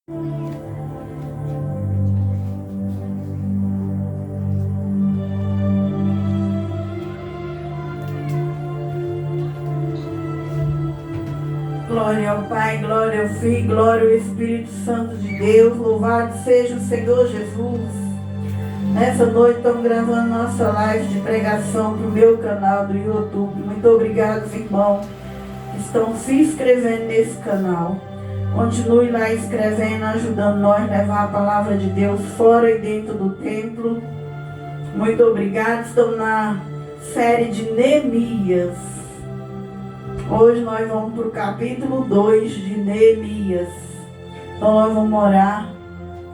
Glória ao Pai, glória ao Filho, glória ao Espírito Santo de Deus. Louvado seja o Senhor Jesus. Nessa noite estamos gravando nossa live de pregação para o meu canal do YouTube. Muito obrigado, irmãos, que estão se inscrevendo nesse canal. Continue lá escrevendo, ajudando nós a levar a palavra de Deus fora e dentro do templo. Muito obrigado. Estamos na série de Neemias. Hoje nós vamos para o capítulo 2 de Neemias. Então nós vamos orar.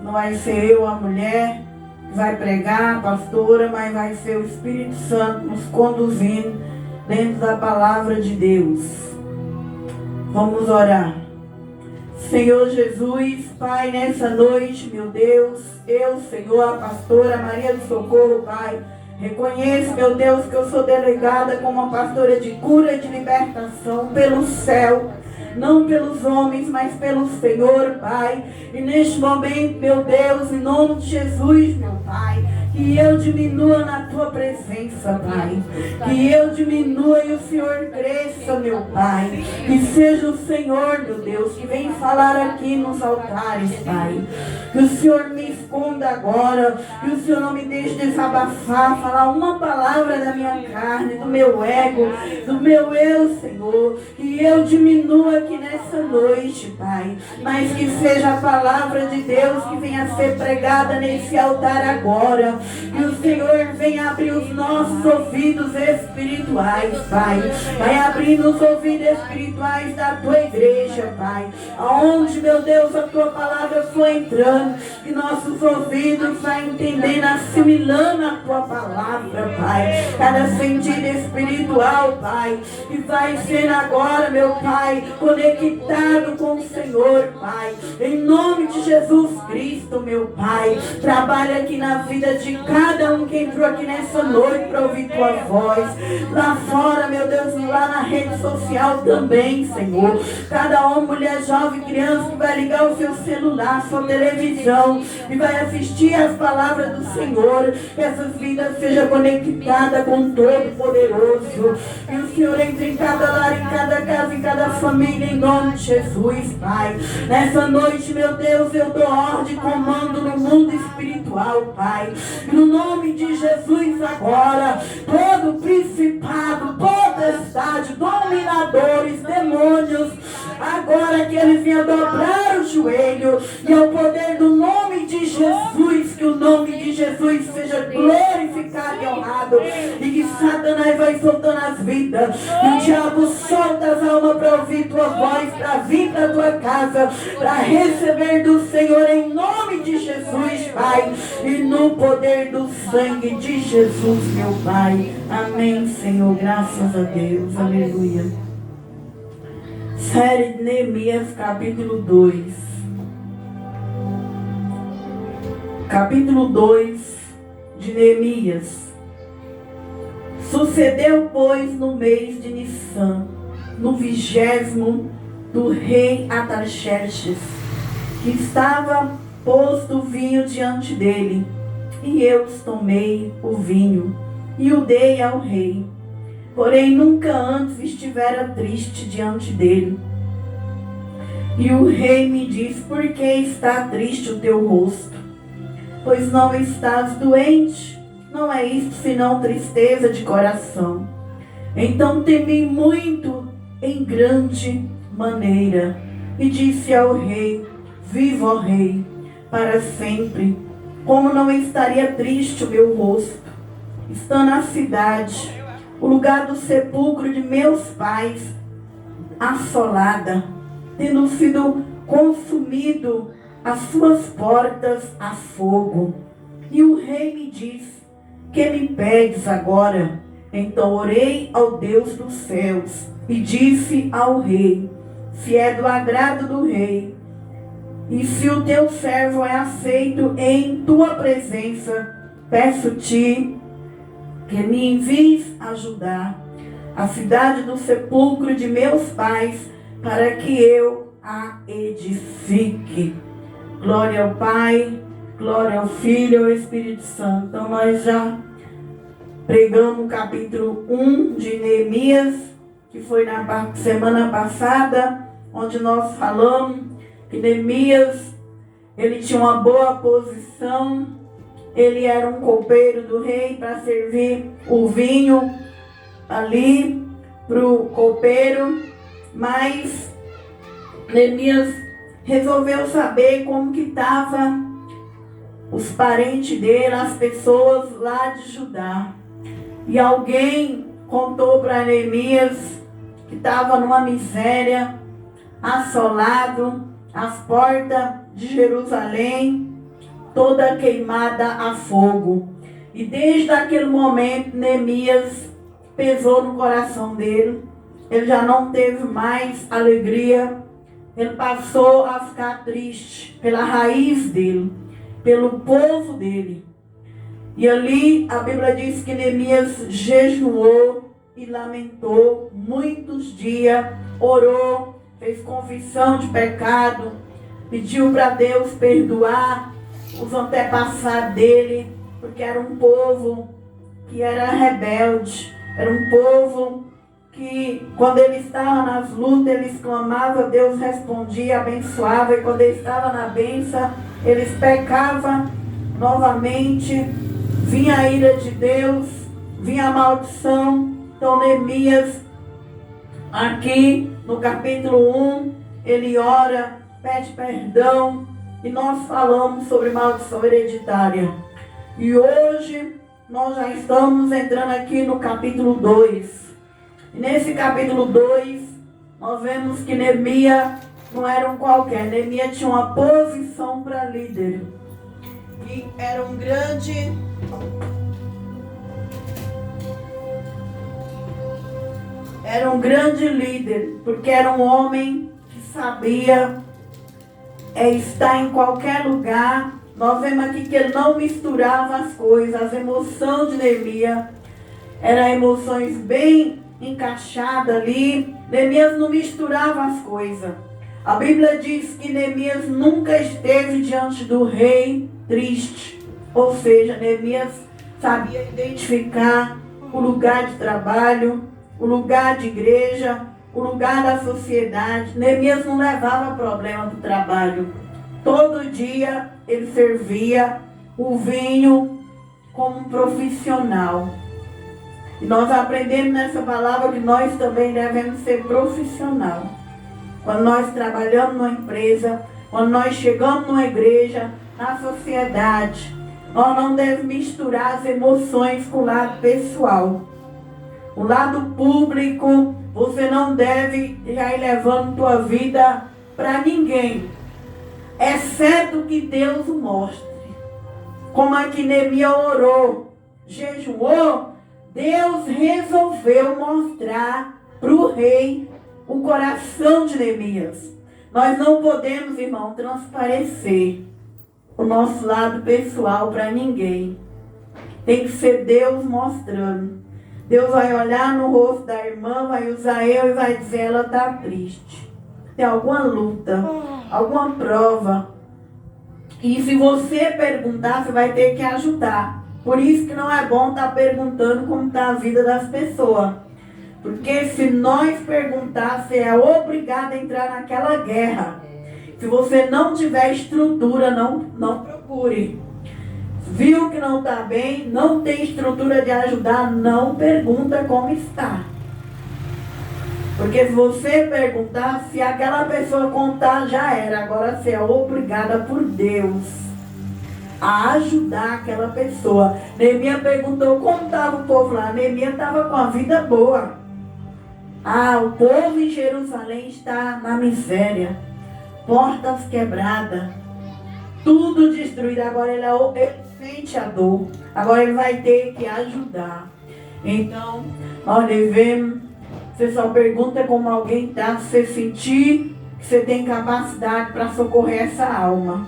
Não vai ser eu, a mulher, que vai pregar, a pastora, mas vai ser o Espírito Santo nos conduzindo dentro da palavra de Deus. Vamos orar. Senhor Jesus, Pai, nessa noite, meu Deus, eu, Senhor, a pastora Maria do Socorro, Pai, reconheço, meu Deus, que eu sou delegada como uma pastora de cura e de libertação pelo céu, não pelos homens, mas pelo Senhor, Pai. E neste momento, meu Deus, em nome de Jesus, meu Pai, que eu diminua na Tua presença, Pai. Que eu diminua e o Senhor cresça, meu Pai. Que seja o Senhor, meu Deus, que vem falar aqui nos altares, Pai. Que o Senhor me esconda agora. Que o Senhor não me deixe desabafar, falar uma palavra da minha carne, do meu ego, do meu eu, Senhor. Que eu diminua aqui nessa noite, Pai. Mas que seja a palavra de Deus que venha a ser pregada nesse altar agora. Que o Senhor venha abrir os nossos ouvidos espirituais, Pai. Vai abrindo os ouvidos espirituais da Tua igreja, Pai. Aonde, meu Deus, a Tua palavra for entrando, que nossos ouvidos vai entendendo, assimilando a Tua palavra, Pai. Cada sentido espiritual, Pai, que vai ser agora, meu Pai, conectado com o Senhor, Pai. Em nome de Jesus Cristo, meu Pai. Trabalha aqui na vida de cada um que entrou aqui nessa noite para ouvir Tua voz. Lá fora, meu Deus, lá na rede social também, Senhor. Cada homem, mulher, jovem, criança que vai ligar o seu celular, sua televisão e vai assistir as palavras do Senhor. Que essas vidas sejam conectadas com o Todo-Poderoso. Que o Senhor entre em cada lar, em cada casa, em cada família, em nome de Jesus, Pai. Nessa noite, meu Deus, eu dou ordem e comando no mundo espiritual, Pai. No nome de Jesus agora, todo principado, potestade, dominadores, demônios, agora que eles venham dobrar o joelho e ao poder do nome de Jesus, que o nome de Jesus seja glorificado e honrado, e que Satanás vai soltando as vidas, e o diabo solta as almas para ouvir Tua voz, para vir para Tua casa, para receber do Senhor em nome de Jesus, Pai, e no poder do sangue de Jesus, meu Pai. Amém, Senhor, graças a Deus, aleluia. Série de Neemias, capítulo 2. Capítulo 2 de Neemias. Sucedeu, pois, no mês de Nissan, no 20º do rei Artaxerxes, que estava posto o vinho diante dele, e eu tomei o vinho e o dei ao rei. Porém, nunca antes estivera triste diante dele. E o rei me disse: por que está triste o teu rosto? Pois não estás doente? Não é isto senão tristeza de coração. Então temi muito em grande maneira, e disse ao rei: viva, ó rei, para sempre. Como não estaria triste o meu rosto, estando na cidade, o lugar do sepulcro de meus pais, assolada, tendo sido consumido as suas portas a fogo. E o rei me disse: que me pedes agora? Então orei ao Deus dos céus e disse ao rei: se é do agrado do rei, e se o teu servo é aceito em tua presença, peço-te que me envies ajudar a cidade do sepulcro de meus pais, para que eu a edifique. Glória ao Pai, glória ao Filho e ao Espírito Santo. Então nós já pregamos o capítulo 1 de Neemias, que foi na semana passada, onde nós falamos que Neemias, ele tinha uma boa posição, ele era um copeiro do rei para servir o vinho ali para o copeiro, mas Neemias resolveu saber como que estavam os parentes dele, as pessoas lá de Judá. E alguém contou para Neemias que estava numa miséria, assolado, as portas de Jerusalém, toda queimada a fogo. E desde aquele momento, Neemias pesou no coração dele. Ele já não teve mais alegria. Ele passou a ficar triste pela raiz dele, pelo povo dele. E ali a Bíblia diz que Neemias jejuou e lamentou muitos dias, orou, fez confissão de pecado, pediu para Deus perdoar os antepassados dele, porque era um povo que era rebelde, era um povo que quando ele estava nas lutas, eles clamavam, Deus respondia, abençoava, e quando ele estava na bênção, eles pecavam novamente, vinha a ira de Deus, vinha a maldição. Então Neemias, aqui no capítulo 1, ele ora, pede perdão, e nós falamos sobre maldição hereditária. E hoje nós já estamos entrando aqui no capítulo 2. E nesse capítulo 2, nós vemos que Neemias não era um qualquer. Neemias tinha uma posição para líder. E era um grande... Era um grande líder, porque era um homem que sabia estar em qualquer lugar. Nós vemos aqui que ele não misturava as coisas. As emoções de Neemias eram emoções bem encaixadas ali. Neemias não misturava as coisas. A Bíblia diz que Neemias nunca esteve diante do rei triste. Ou seja, Neemias sabia identificar o lugar de trabalho, o lugar de igreja, o lugar da sociedade. Neemias não levava problema do trabalho. Todo dia ele servia o vinho como um profissional. E nós aprendemos nessa palavra que nós também devemos ser profissional. Quando nós trabalhamos numa empresa, quando nós chegamos numa igreja, na sociedade, nós não devemos misturar as emoções com o lado pessoal. O lado público, você não deve já ir levando tua vida para ninguém, exceto que Deus o mostre. Como aqui Neemias orou, jejuou, Deus resolveu mostrar para o rei o coração de Neemias. Nós não podemos, irmão, transparecer o nosso lado pessoal para ninguém. Tem que ser Deus mostrando. Deus vai olhar no rosto da irmã, vai usar eu e vai dizer, ela está triste. Tem alguma luta, alguma prova. E se você perguntar, você vai ter que ajudar. Por isso que não é bom estar perguntando como está a vida das pessoas. Porque se nós perguntar, você é obrigado a entrar naquela guerra. Se você não tiver estrutura, não procure. Viu que não está bem, não tem estrutura de ajudar, não pergunta como está. Porque se você perguntar, se aquela pessoa contar, já era. Agora você é obrigada por Deus a ajudar aquela pessoa. Neemias perguntou como estava o povo lá. Neemias estava com a vida boa. O povo em Jerusalém está na miséria. Portas quebradas. Tudo destruído. Agora ele sente a dor. Agora ele vai ter que ajudar. Então, nós devemos... Você só pergunta como alguém está. Você sentir que você tem capacidade para socorrer essa alma.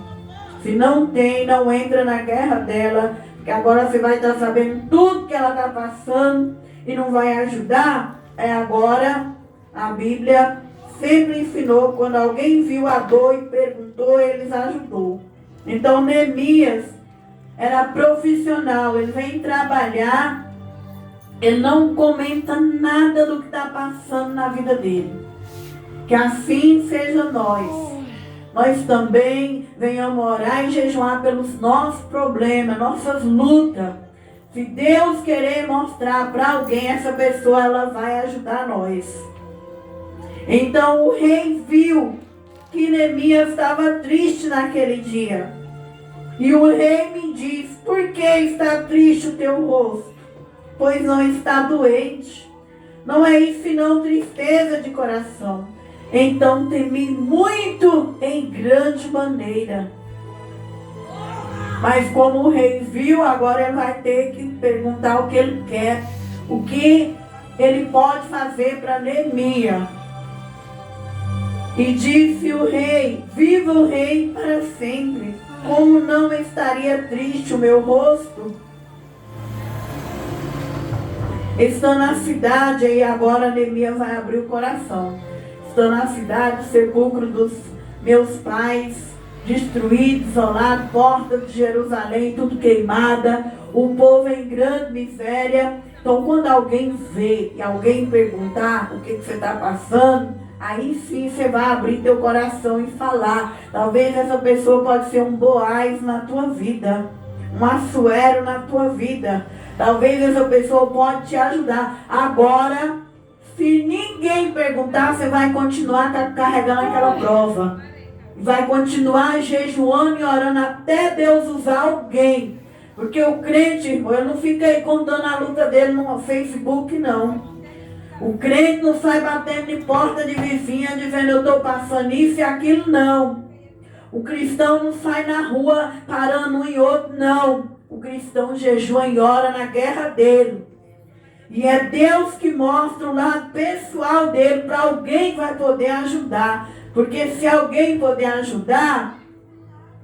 Se não tem, não entra na guerra dela. Porque agora você vai estar sabendo tudo que ela está passando e não vai ajudar. Agora a Bíblia sempre ensinou. Quando alguém viu a dor e perguntou, eles ajudou. Então Neemias era profissional, ele vem trabalhar, ele não comenta nada do que está passando na vida dele. Que assim seja nós. Nós também venhamos orar e jejuar pelos nossos problemas, nossas lutas. Se Deus querer mostrar para alguém, essa pessoa ela vai ajudar nós. Então o rei viu que Neemias estava triste naquele dia. E o rei me diz: por que está triste o teu rosto? Pois não está doente. Não é isso senão tristeza de coração. Então temi muito em grande maneira. Mas como o rei viu, agora ele vai ter que perguntar o que ele quer. O que ele pode fazer para Neemias. E disse o rei: viva o rei para sempre. Como não estaria triste o meu rosto? Estou na cidade, e agora Neemias vai abrir o coração. Estou na cidade, sepulcro dos meus pais, destruído, isolado, porta de Jerusalém, tudo queimada, o povo em grande miséria. Então quando alguém vê e alguém perguntar o que você está passando, aí sim você vai abrir teu coração e falar. Talvez essa pessoa pode ser um Boaz na tua vida, um Assuero na tua vida. Talvez essa pessoa pode te ajudar. Agora, se ninguém perguntar, você vai continuar carregando aquela prova. Vai continuar jejuando e orando até Deus usar alguém. Porque o crente, eu não fico aí contando a luta dele no Facebook, não. O crente não sai batendo em porta de vizinha dizendo eu estou passando isso e aquilo, não. O cristão não sai na rua parando um e outro, não. O cristão jejua e ora na guerra dele. E é Deus que mostra o lado pessoal dele para alguém que vai poder ajudar. Porque se alguém poder ajudar,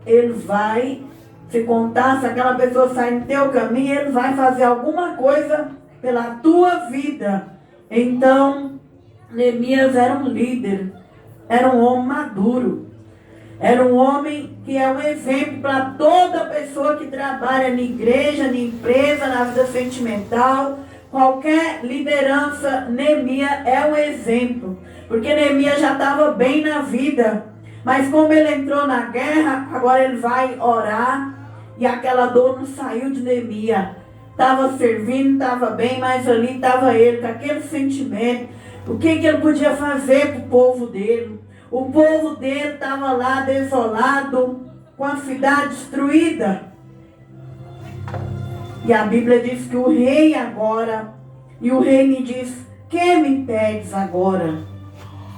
ele vai, se contar, se aquela pessoa sair no teu caminho, ele vai fazer alguma coisa pela tua vida. Então, Neemias era um líder, era um homem maduro, era um homem que é um exemplo para toda pessoa que trabalha na igreja, na empresa, na vida sentimental, qualquer liderança. Neemias é um exemplo, porque Neemias já estava bem na vida, mas como ele entrou na guerra, agora ele vai orar e aquela dor não saiu de Neemias. Estava servindo, estava bem, mas ali estava ele, com aquele sentimento. O que ele podia fazer para o povo dele? O povo dele estava lá desolado, com a cidade destruída. E a Bíblia diz que o rei agora, e o rei me diz: que me pedes agora?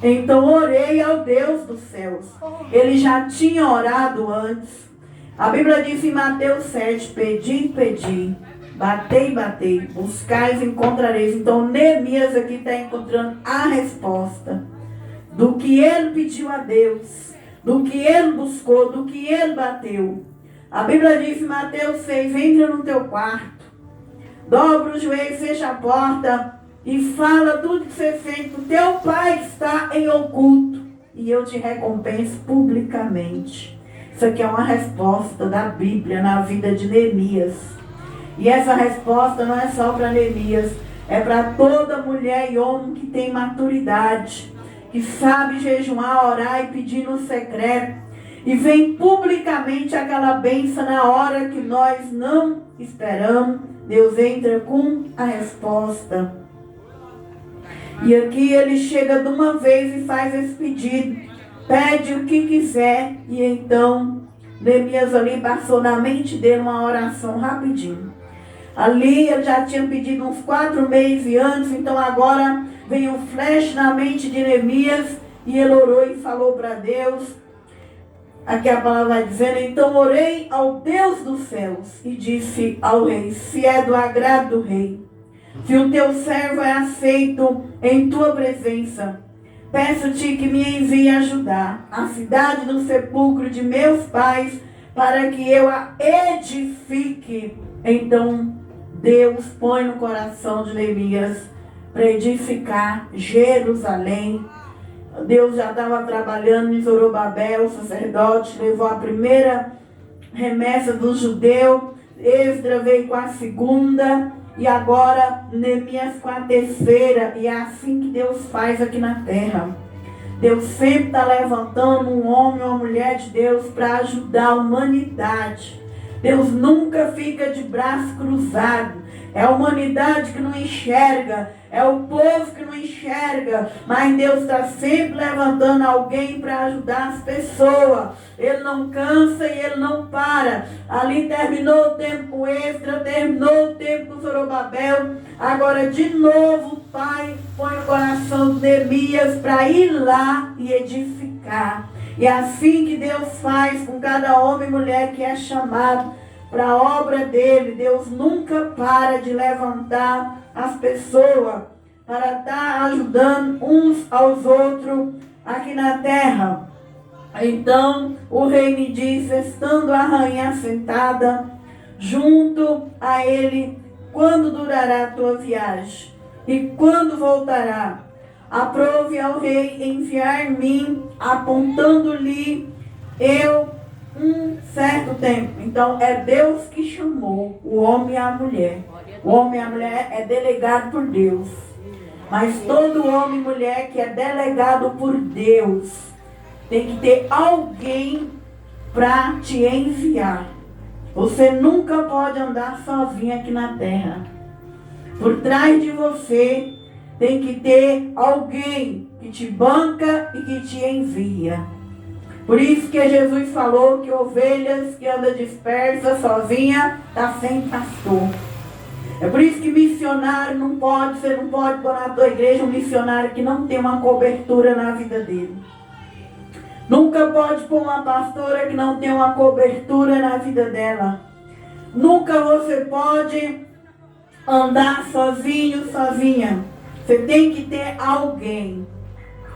Então orei ao Deus dos céus. Ele já tinha orado antes. A Bíblia diz em Mateus 7, pedi, pedi. Batei, batei, buscais e encontrareis. Então Neemias aqui está encontrando a resposta do que ele pediu a Deus, do que ele buscou, do que ele bateu. A Bíblia diz em Mateus 6, entra no teu quarto, dobra os joelhos, fecha a porta e fala tudo que você fez para o teu pai que está em oculto, e eu te recompenso publicamente. Isso aqui é uma resposta da Bíblia na vida de Neemias. E essa resposta não é só para Neemias, é para toda mulher e homem que tem maturidade, que sabe jejuar, orar e pedir no secreto, e vem publicamente aquela bênção na hora que nós não esperamos. Deus entra com a resposta. E aqui ele chega de uma vez e faz esse pedido, pede o que quiser, e então Neemias ali passou na mente dele uma oração rapidinho. Ali ele já tinha pedido uns 4 meses antes, então agora veio um flash na mente de Neemias e ele orou e falou para Deus. Aqui a palavra vai dizendo: então orei ao Deus dos céus e disse ao rei: se é do agrado do rei, se o teu servo é aceito em tua presença, peço-te que me envie ajudar a cidade do sepulcro de meus pais, para que eu a edifique. Então Deus põe no coração de Neemias para edificar Jerusalém. Deus já estava trabalhando em Zorobabel, o sacerdote, levou a primeira remessa do judeu, Esdras veio com a segunda, e agora Neemias com a terceira, e é assim que Deus faz aqui na terra. Deus sempre está levantando um homem ou uma mulher de Deus para ajudar a humanidade. Deus nunca fica de braço cruzado. É a humanidade que não enxerga, é o povo que não enxerga, mas Deus está sempre levantando alguém para ajudar as pessoas. Ele não cansa e ele não para. Ali terminou o tempo com Esdras, terminou o tempo com Zorobabel. Agora de novo o Pai põe o coração de Neemias para ir lá e edificar. E é assim que Deus faz com cada homem e mulher que é chamado para a obra dele. Deus nunca para de levantar as pessoas para estar ajudando uns aos outros aqui na terra. Então o rei me disse, estando a rainha sentada junto a ele, quando durará a tua viagem? E quando voltará? Aprove ao rei enviar-me, apontando-lhe eu um certo tempo. Então é Deus que chamou o homem e a mulher. O homem e a mulher é delegado por Deus. Mas todo homem e mulher que é delegado por Deus tem que ter alguém para te enviar. Você nunca pode andar sozinho aqui na terra. Por trás de você tem que ter alguém que te banca e que te envia. Por isso que Jesus falou que ovelhas que andam dispersas, sozinha, está sem pastor. É por isso que missionário não pode, você não pode pôr na tua igreja um missionário que não tem uma cobertura na vida dele. Nunca pode pôr uma pastora que não tem uma cobertura na vida dela. Nunca você pode andar sozinho, sozinha. Você tem que ter alguém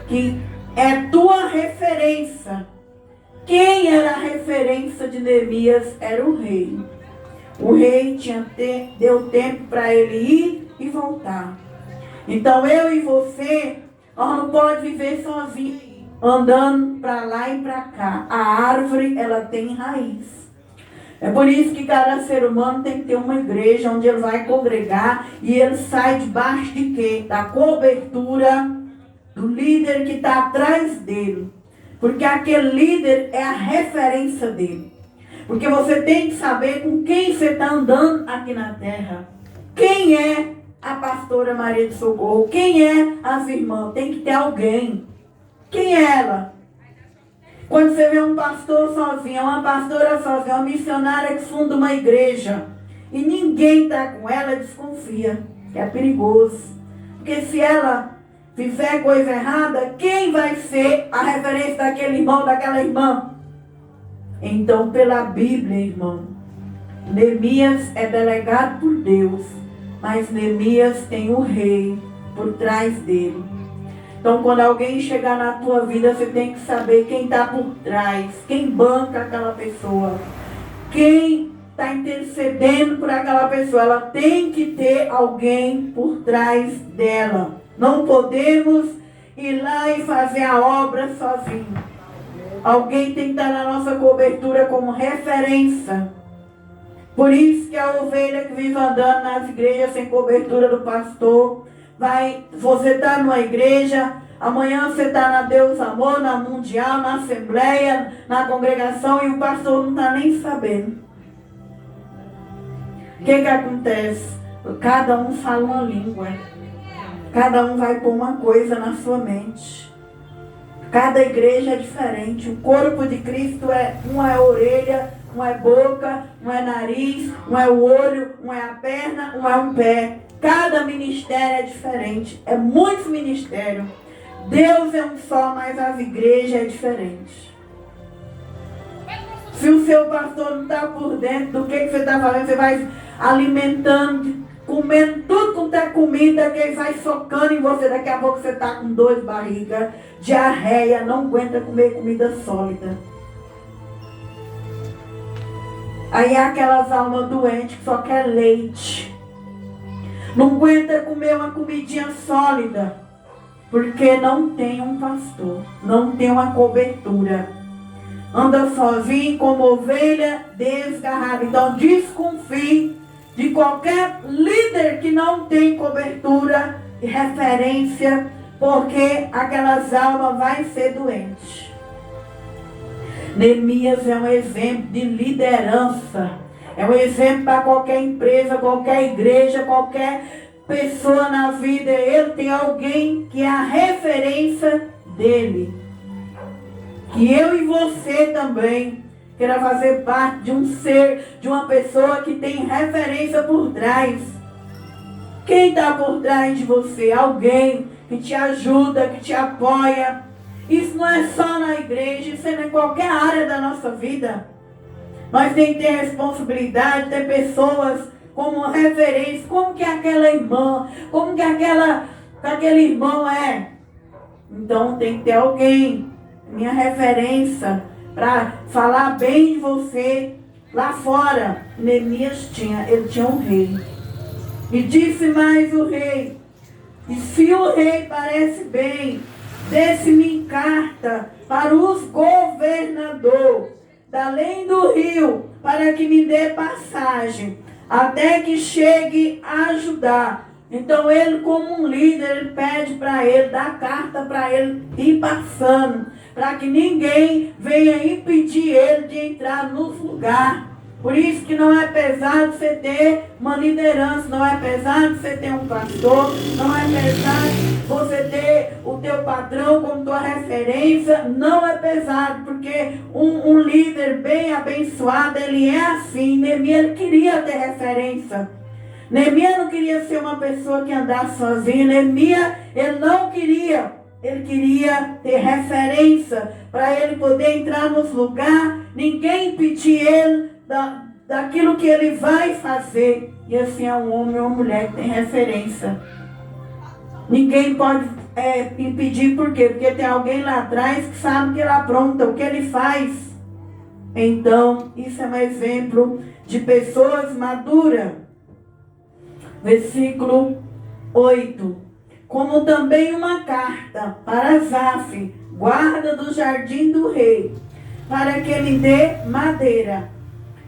que é tua referência. Quem era a referência de Neemias? Era o rei. O rei deu tempo para ele ir e voltar. Então eu e você, nós não podemos viver sozinhos, andando para lá e para cá. A árvore, ela tem raiz. É por isso que cada ser humano tem que ter uma igreja onde ele vai congregar e ele sai debaixo de quê? Da cobertura do líder que está atrás dele. Porque aquele líder é a referência dele. Porque você tem que saber com quem você está andando aqui na terra. Quem é a pastora Maria de Socorro? Quem é as irmãs? Tem que ter alguém. Quem é ela? Quando você vê um pastor sozinho, uma pastora sozinha, uma missionária que funda uma igreja e ninguém está com ela, desconfia. Que é perigoso. Porque se ela fizer coisa errada, quem vai ser a referência daquele irmão, daquela irmã? Então, pela Bíblia, irmão, Neemias é delegado por Deus, mas Neemias tem o rei por trás dele. Então, quando alguém chegar na tua vida, você tem que saber quem está por trás, quem banca aquela pessoa, quem está intercedendo por aquela pessoa. Ela tem que ter alguém por trás dela. Não podemos ir lá e fazer a obra sozinho. Alguém tem que estar na nossa cobertura como referência. Por isso que a ovelha que vive andando nas igrejas sem cobertura do pastor, você está numa igreja, amanhã você está na Deus Amor, na Mundial, na Assembleia, na congregação e o pastor não está nem sabendo. O que acontece? Cada um fala uma língua. Cada um vai pôr uma coisa na sua mente. Cada igreja é diferente. O corpo de Cristo um é orelha, um é boca, um é nariz, um é o olho, um é a perna, um é um pé. Cada ministério é diferente. É muitos ministérios. Deus é um só, mas as igrejas é diferente. Se o seu pastor não está por dentro do que você está fazendo, você vai alimentando, comendo tudo quanto é comida, que ele vai socando em você. Daqui a pouco você está com dor de barriga, diarreia, não aguenta comer comida sólida. Aí é aquelas almas doentes que só quer leite. Não aguenta comer uma comidinha sólida. porque não tem um pastor, não tem uma cobertura. Anda sozinho como ovelha desgarrada. Então desconfie de qualquer líder que não tem cobertura e referência, porque aquelas almas vão ser doentes. Neemias é um exemplo de liderança. É um exemplo para qualquer empresa, qualquer igreja, qualquer pessoa na vida. Ele tem alguém que é a referência dele. Que eu e você também queira fazer parte de um ser, de uma pessoa que tem referência por trás. Quem está por trás de você? Alguém que te ajuda, que te apoia. Isso não é só na igreja, isso é em qualquer área da nossa vida. Nós temos que ter responsabilidade, ter pessoas como referência, como que aquela irmã, como que aquele irmão é. Então tem que ter alguém, minha referência, para falar bem de você lá fora. Neemias ele tinha um rei. E disse mais o rei: e se o rei parece bem, desse-me carta para os governadores da além do rio, para que me dê passagem, até que chegue a ajudar. Então ele, como um líder, ele pede para ele, dá carta para ele ir passando, para que ninguém venha impedir ele de entrar nos lugares. Por isso que não é pesado você ter uma liderança, não é pesado você ter um pastor, não é pesado você ter o teu patrão como tua referência, não é pesado, porque um líder bem abençoado, ele é assim. Neemias, ele queria ter referência. Neemias não queria ser uma pessoa que andasse sozinha. Neemias, ele não queria. Ele queria ter referência para ele poder entrar nos lugares, ninguém impedir ele daquilo que ele vai fazer. E assim é um homem ou uma mulher que tem referência. Ninguém pode impedir, por quê? Porque tem alguém lá atrás que sabe que ele apronta, o que ele faz. Então, isso é um exemplo de pessoas maduras. Versículo 8. Como também uma carta para Asaf, guarda do jardim do rei, para que ele dê madeira,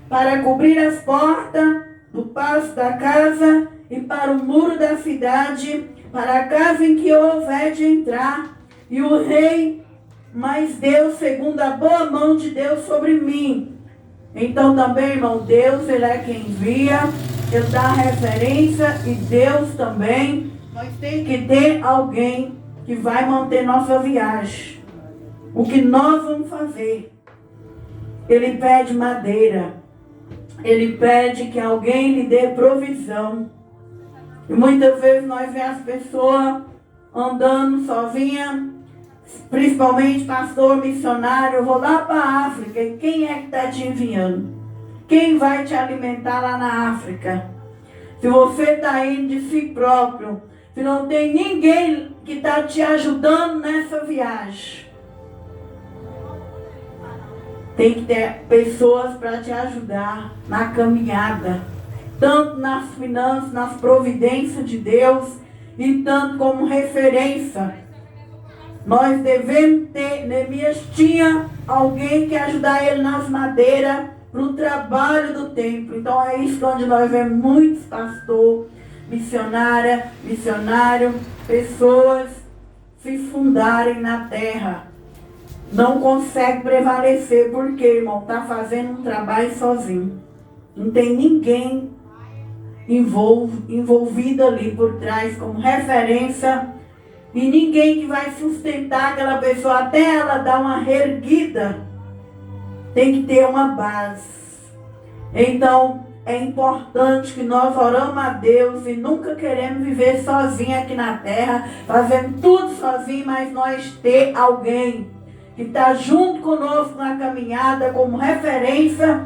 para cobrir as portas do passo da casa e para o muro da cidade, para a casa em que houver de entrar. E o rei mais deu segundo a boa mão de Deus sobre mim. Então também, irmão, Deus, ele é quem envia, ele dá referência, e Deus também. Nós temos que ter alguém que vai manter nossa viagem. O que nós vamos fazer? Ele pede madeira. Ele pede que alguém lhe dê provisão. E muitas vezes nós vemos as pessoas andando sozinha, principalmente pastor, missionário. Eu vou lá para a África. E quem é que está te enviando? Quem vai te alimentar lá na África? Se você está indo de si próprio, se não tem ninguém que está te ajudando nessa viagem, tem que ter pessoas para te ajudar na caminhada, tanto nas finanças, nas providências de Deus, e tanto como referência. Nós devemos ter. Neemias tinha alguém que ajudar ele nas madeiras para o trabalho do templo. Então é isso onde nós vemos muitos pastores, missionário, pessoas se fundarem na terra. Não consegue prevalecer, porque, irmão, está fazendo um trabalho sozinho. Não tem ninguém envolvido ali por trás como referência, e ninguém que vai sustentar aquela pessoa até ela dar uma reerguida. Tem que ter uma base. Então, é importante que nós oramos a Deus e nunca queremos viver sozinho aqui na terra, fazendo tudo sozinho, mas nós ter alguém que está junto conosco na caminhada como referência,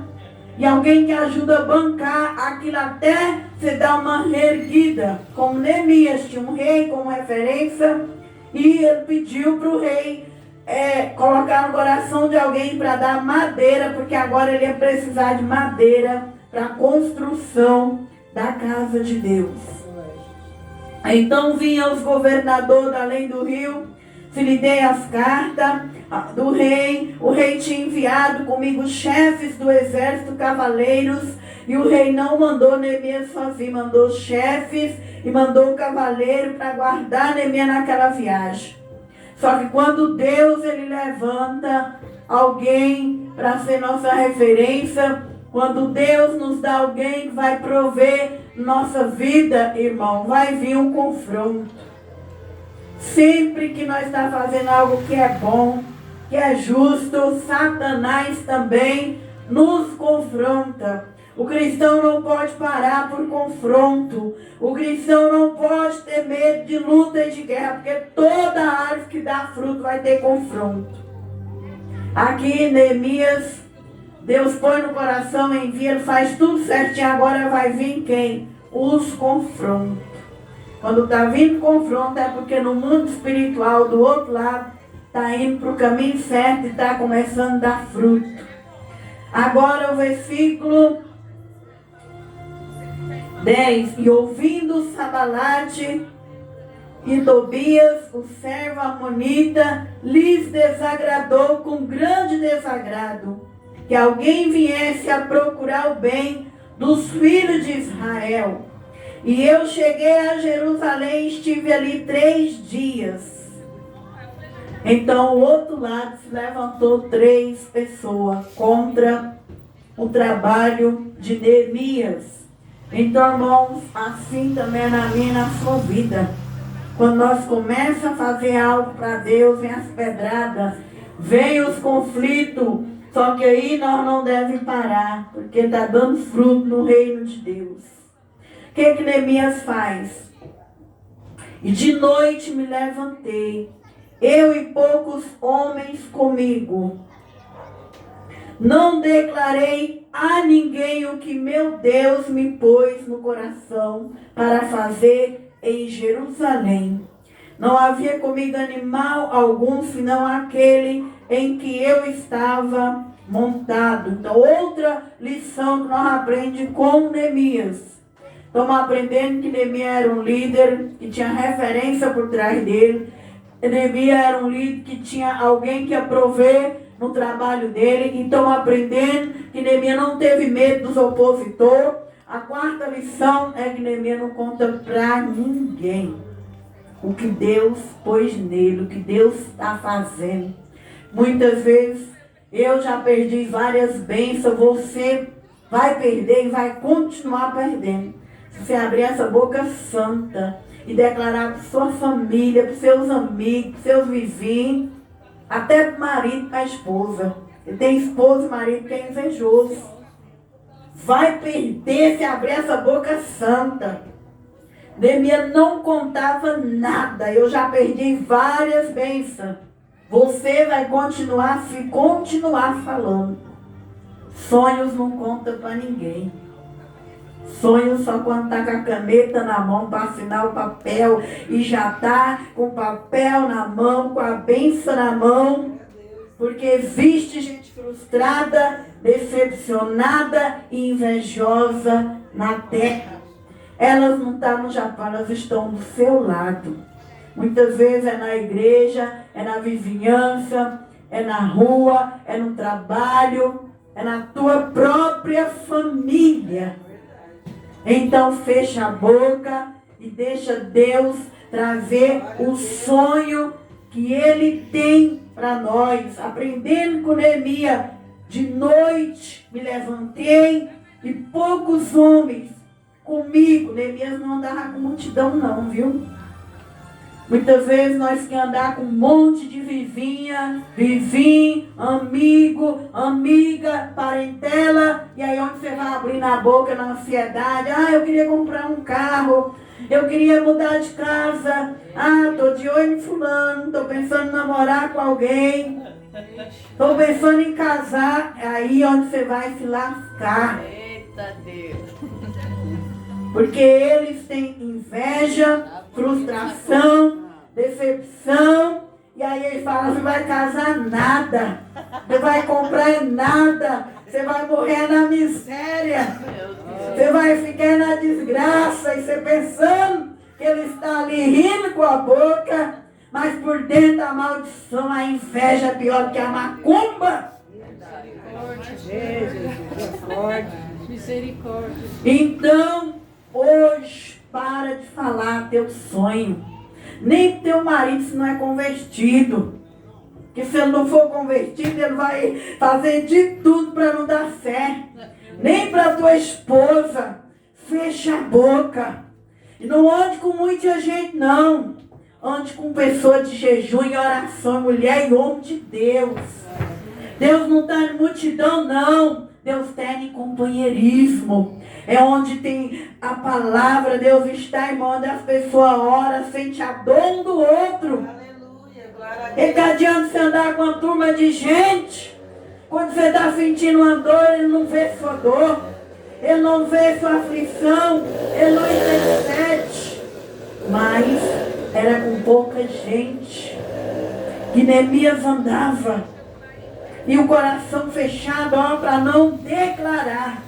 e alguém que ajuda a bancar aquilo até você dar uma reerguida. Como Neemias tinha um rei como referência, e ele pediu para o rei colocar no coração de alguém para dar madeira, porque agora ele ia precisar de madeira para a construção da casa de Deus. Então vinham os governadores além do rio, se lhe dei as cartas do rei. O rei tinha enviado comigo chefes do exército, cavaleiros, e o rei não mandou Neemias sozinho, mandou chefes e mandou cavaleiro para guardar Neemias naquela viagem. Só que quando Deus ele levanta alguém para ser nossa referência, quando Deus nos dá alguém que vai prover nossa vida, irmão, vai vir um confronto. Sempre que nós estamos fazendo algo que é bom, que é justo, Satanás também nos confronta. O cristão não pode parar por confronto. O cristão não pode ter medo de luta e de guerra, porque toda árvore que dá fruto vai ter confronto. Aqui, Neemias, Deus põe no coração, envia, ele faz tudo certinho. Agora vai vir quem? Os confrontos. Quando está vindo confronto é porque no mundo espiritual, do outro lado, está indo para o caminho certo e está começando a dar fruto. Agora o versículo 10. E ouvindo Sabalate e Tobias, o servo amonita, lhes desagradou com grande desagrado que alguém viesse a procurar o bem dos filhos de Israel. E eu cheguei a Jerusalém e estive ali 3 dias. Então o outro lado se levantou 3 pessoas contra o trabalho de Neemias. Então, irmãos, assim também é na minha e na sua vida. Quando nós começamos a fazer algo para Deus, vem as pedradas, vem os conflitos. Só que aí nós não devemos parar, porque está dando fruto no reino de Deus. O que Neemias faz? E de noite me levantei, eu e poucos homens comigo. Não declarei a ninguém o que meu Deus me pôs no coração para fazer em Jerusalém. Não havia comigo animal algum, senão aquele em que eu estava montado. Então, outra lição que nós aprendemos com Neemias. Estamos aprendendo que Neemias era um líder que tinha referência por trás dele. Neemias era um líder que tinha alguém que ia prover no trabalho dele. Então, aprendendo que Neemias não teve medo dos opositores. A quarta lição é que Neemias não conta para ninguém o que Deus pôs nele, o que Deus está fazendo. Muitas vezes eu já perdi várias bênçãos, você vai perder e vai continuar perdendo. Se você abrir essa boca santa e declarar para sua família, para seus amigos, para seus vizinhos, até para o marido, para a esposa. Ele tem esposa e marido que é invejoso. Vai perder se abrir essa boca santa. Neemias não contava nada. Eu já perdi várias bênçãos. Você vai continuar, se continuar falando. Sonhos não contam para ninguém. Sonhos só quando está com a caneta na mão para assinar o papel. E já está com o papel na mão, com a bênção na mão. Porque existe gente frustrada, decepcionada e invejosa na terra. Elas não estão no Japão, elas estão do seu lado. Muitas vezes é na igreja, é na vizinhança, é na rua, é no trabalho, é na tua própria família. Então fecha a boca e deixa Deus trazer o sonho que Ele tem para nós. Aprendendo com Neemias, de noite me levantei e poucos homens comigo. Neemias não andava com multidão não, viu? Muitas vezes nós queremos andar com um monte de vizinha, vizinho, amigo, amiga, parentela. E aí onde você vai abrir na boca na ansiedade? Ah, eu queria comprar um carro. Eu queria mudar de casa. Ah, estou de olho em fulano. Estou pensando em namorar com alguém. Estou pensando em casar. É aí onde você vai se lascar. Eita Deus. Porque eles têm inveja, frustração, decepção. E aí eles falam, você vai casar nada. Você vai comprar nada. Você vai morrer na miséria. Você vai ficar na desgraça. E você pensando que ele está ali rindo com a boca, mas por dentro a maldição, a inveja é pior que a macumba. Misericórdia. Então, hoje, para de falar teu sonho. Nem teu marido se não é convertido. Que se ele não for convertido, ele vai fazer de tudo para não dar fé. Nem para tua esposa. Fecha a boca. E não ande com muita gente, não. Ande com pessoa de jejum e oração, mulher e homem de Deus. Deus não está em multidão, não. Deus está em companheirismo. É onde tem a palavra. Deus está, irmão, onde as pessoas oram, sente a dor um do outro. E que adianta você andar com uma turma de gente, quando você está sentindo uma dor, ele não vê sua dor, ele não vê sua aflição, ele não intercede. Mas era com pouca gente que Neemias andava, e o coração fechado, para não declarar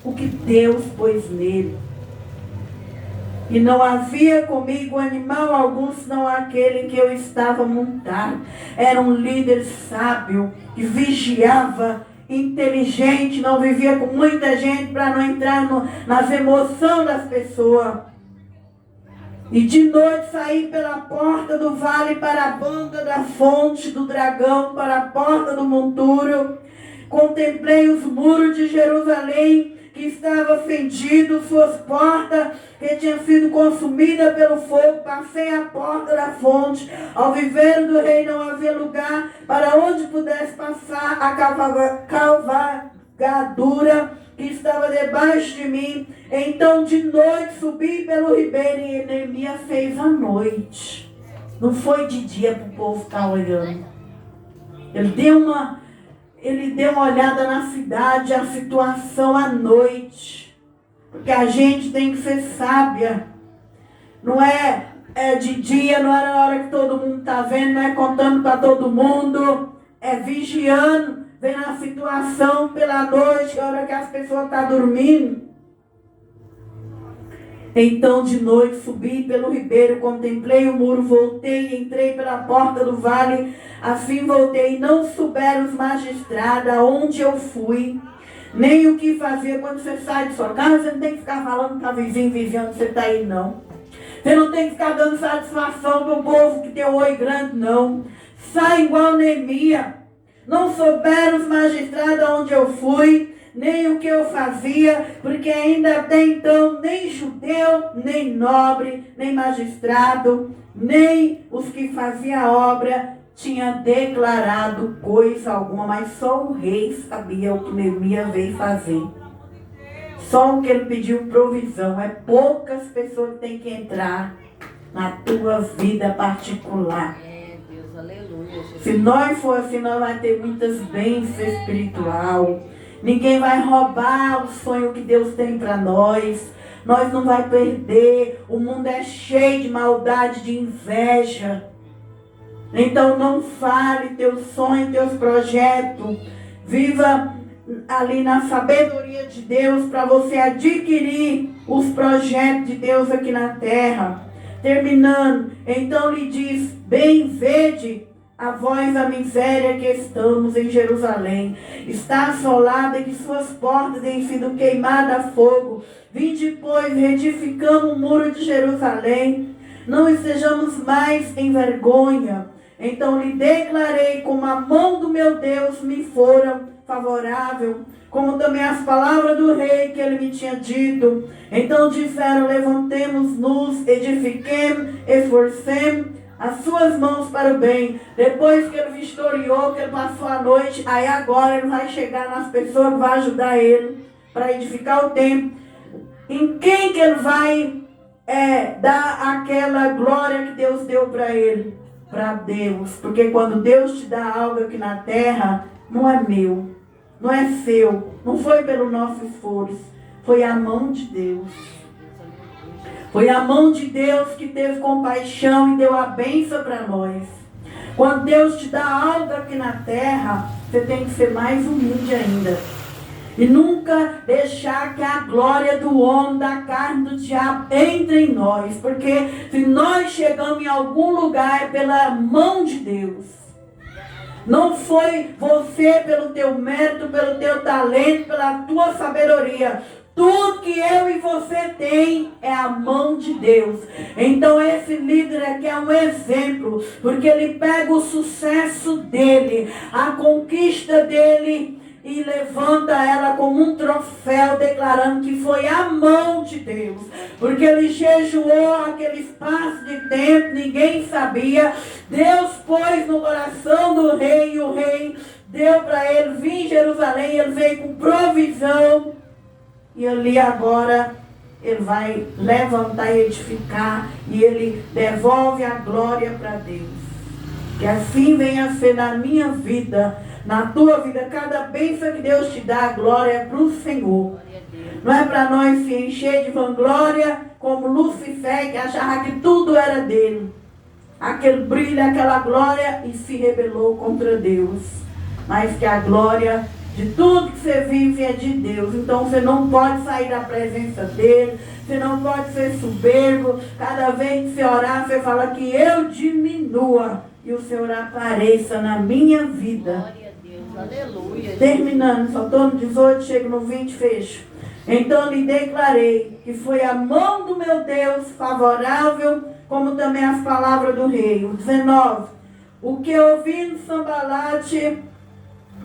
o que Deus pôs nele. E não havia comigo animal algum, senão aquele que eu estava montado. Era um líder sábio, que vigiava, inteligente, não vivia com muita gente para não entrar nas emoções das pessoas. E de noite saí pela porta do vale para a banda da fonte do dragão, para a porta do monturo. Contemplei os muros de Jerusalém, que estava fendido, suas portas que tinham sido consumidas pelo fogo. Passei a porta da fonte. Ao viveiro do rei não havia lugar para onde pudesse passar a cavalgadura que estava debaixo de mim. Então de noite subi pelo ribeiro, e Neemias fez à noite. Não foi de dia para o povo ficar olhando. Ele deu uma olhada na cidade, a situação à noite. Porque a gente tem que ser sábia. Não é de dia, não é na hora que todo mundo está vendo, não é contando para todo mundo. É vigiando, vendo a situação pela noite, a hora que as pessoas estão dormindo. Então de noite subi pelo ribeiro, contemplei o muro, voltei e entrei pela porta do vale. Assim voltei, e não souberam os magistrados aonde eu fui, nem o que fazia. Quando você sai de sua casa, você não tem que ficar falando para vizinho onde você está aí, não. Você não tem que ficar dando satisfação para o povo que tem o oi grande, não. Sai igual Neemias. Não souberam os magistrados aonde eu fui, nem o que eu fazia, porque ainda até então nem judeu, nem nobre, nem magistrado, nem os que faziam a obra tinha declarado coisa alguma, mas só o rei sabia o que Neemias veio fazer. Só o que ele pediu provisão. É poucas pessoas que têm que entrar na tua vida particular. Deus, aleluia. Se nós for assim, nós vamos ter muitas bênçãos espiritual. Ninguém vai roubar o sonho que Deus tem para nós. Nós não vai perder. O mundo é cheio de maldade, de inveja. Então não fale teus sonhos, teus projetos. Viva ali na sabedoria de Deus para você adquirir os projetos de Deus aqui na terra. Terminando, então lhe diz: bem vede a vós a miséria que estamos em Jerusalém. Está assolada e que suas portas têm sido queimadas a fogo. Vinde, pois, reedificamos o muro de Jerusalém. Não estejamos mais em vergonha. Então lhe declarei como a mão do meu Deus me fora favorável, como também as palavras do rei que ele me tinha dito. Então disseram: levantemos-nos, edifiquemos, esforcemos as suas mãos para o bem. Depois que ele vistoriou, que ele passou a noite, aí agora ele vai chegar nas pessoas que vão ajudar ele para edificar o templo. Em quem que ele vai dar aquela glória que Deus deu para ele? Para Deus. Porque quando Deus te dá algo aqui na terra, não é meu, não é seu, não foi pelo nosso esforço, foi a mão de Deus. Foi a mão de Deus que teve compaixão e deu a bênção para nós. Quando Deus te dá algo aqui na terra, você tem que ser mais humilde ainda. E nunca deixar que a glória do homem, da carne, do diabo entre em nós. Porque se nós chegamos em algum lugar é pela mão de Deus. Não foi você pelo teu mérito, pelo teu talento, pela tua sabedoria. Tudo que eu e você tem é a mão de Deus. Então esse líder aqui é um exemplo. Porque ele pega o sucesso dele, a conquista dele, e levanta ela como um troféu, declarando que foi a mão de Deus. Porque ele jejuou aquele espaço de tempo, ninguém sabia. Deus pôs no coração do rei, e o rei deu para ele vir em Jerusalém. Ele veio com provisão. E ali agora ele vai levantar e edificar. E ele devolve a glória para Deus. Que assim venha a ser na minha vida, na tua vida. Cada bênção que Deus te dá, a glória é para o Senhor. Não é para nós se encher de vanglória, como Lucifer, que achava que tudo era dele. Aquele brilho, aquela glória, e se rebelou contra Deus. Mas que a glória de tudo que você vive é de Deus. Então você não pode sair da presença dele. Você não pode ser soberbo. Cada vez que você orar, você fala que eu diminua e o Senhor apareça na minha vida. Aleluia. Terminando, só estou no 18, chego no 20, fecho. Então lhe declarei que foi a mão do meu Deus favorável, como também as palavras do rei. O 19. O que ouvindo Sambalate,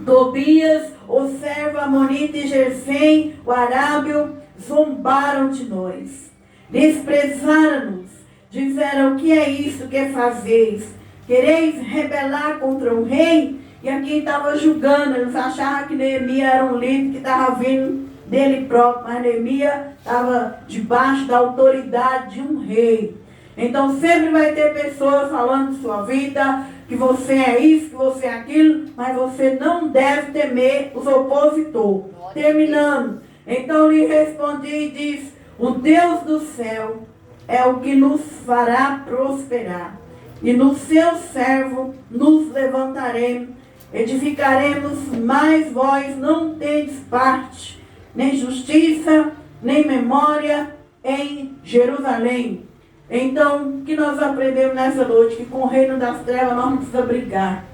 Tobias, o servo Amonita e Gesem, o arábio, zombaram de nós. Desprezaram-nos. Disseram: o que é isso que fazeis? Quereis rebelar contra o rei? E aqui estava julgando, eles achavam que Neemias era um líder que estava vindo dele próprio, mas Neemias estava debaixo da autoridade de um rei. Então sempre vai ter pessoas falando de sua vida, que você é isso, que você é aquilo, mas você não deve temer os opositores. Terminando, então lhe respondi e disse: o Deus do céu é o que nos fará prosperar, e no seu servo nos levantaremos, edificaremos, mas vós não tendes parte, nem justiça, nem memória em Jerusalém. Então, o que nós aprendemos nessa noite? Que com o reino das trevas nós não precisamos brigar.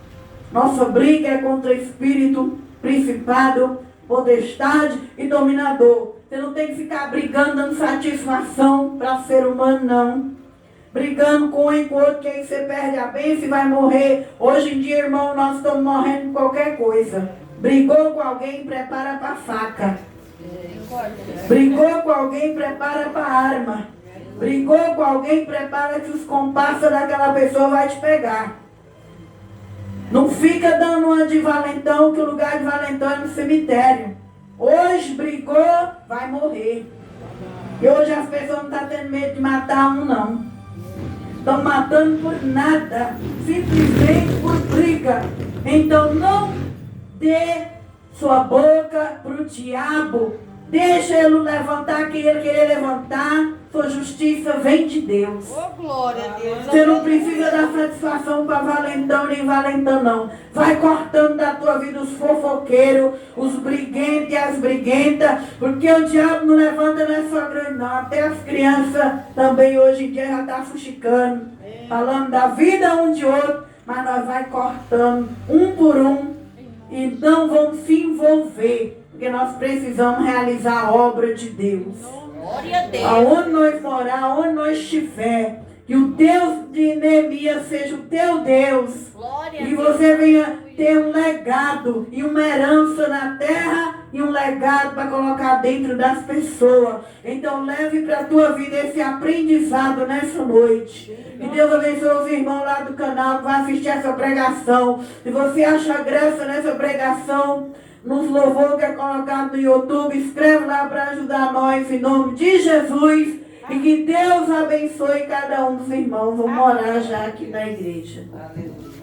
Nossa briga é contra espírito, principado, potestade e dominador. Você não tem que ficar brigando, dando satisfação para ser humano, não. Brigando com um e com outro, que aí você perde a bênção e vai morrer. Hoje em dia, irmão, nós estamos morrendo de qualquer coisa. Brigou com alguém, prepara para a faca. Brigou com alguém, prepara para a arma. Brigou com alguém, prepara que os comparsas daquela pessoa vai te pegar. Não fica dando uma de valentão, que o lugar de valentão é no cemitério. Hoje brigou, vai morrer. E hoje as pessoas não estão tendo medo de matar um, não. Estão matando por nada, simplesmente por briga. Então não dê sua boca para o diabo. Deixa ele levantar quem ele querer levantar. Sua justiça vem de Deus. Oh, glória a Deus. Você não precisa dar satisfação para valentão nem valentão, não. Vai cortando da tua vida os fofoqueiros, os briguentos e as briguentas, porque o diabo não levanta nessa grande, não. Até as crianças também hoje em dia já estão fuxicando, falando da vida um de outro, mas nós vai cortando um por um e não vamos se envolver, porque nós precisamos realizar a obra de Deus. Glória a Deus. Aonde nós morar, aonde nós estiver, que o Deus de Neemias seja o teu Deus. Glória E você venha ter um legado e uma herança na terra e um legado para colocar dentro das pessoas. Então leve para a tua vida esse aprendizado nessa noite. E Deus abençoe os irmãos lá do canal que vão assistir essa pregação. Se você acha graça nessa pregação, nos louvor que é colocado no YouTube, escreve lá para ajudar nós em nome de Jesus. E que Deus abençoe cada um dos irmãos. Vamos orar já aqui na igreja. Aleluia.